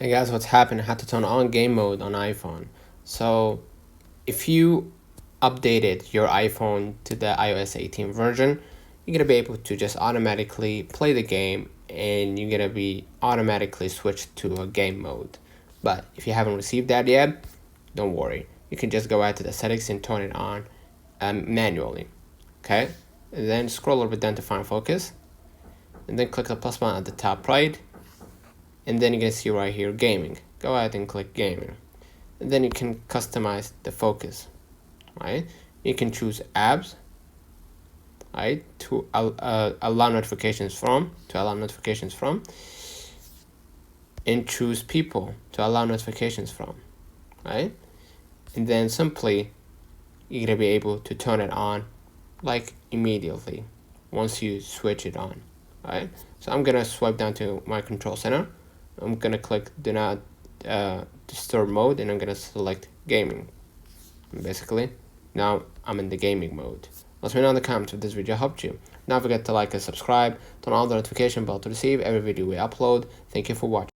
Hey guys, what's happened? I had to turn on game mode on iPhone. So if you updated your iPhone to the iOS 18 version, you're gonna be able to just automatically play the game and you're gonna be automatically switched to a game mode. But if you haven't received that yet, don't worry. You can just go out to the settings and turn it on manually. Okay? And then scroll a little bit down to find focus. And then click the plus button at the top right, and then you're gonna see right here gaming. Go ahead and click gaming, and then you can customize the focus. Right, you can choose apps, right, to allow notifications from, and choose people to allow notifications from, right, and then simply you're gonna be able to turn it on like immediately once you switch it on. Right, so I'm gonna swipe down to my control center. I'm gonna click do not disturb mode, and I'm gonna select gaming. And basically, now I'm in the gaming mode. Let me know in the comments if this video helped you. Don't forget to like and subscribe, turn on the notification bell to receive every video we upload. Thank you for watching.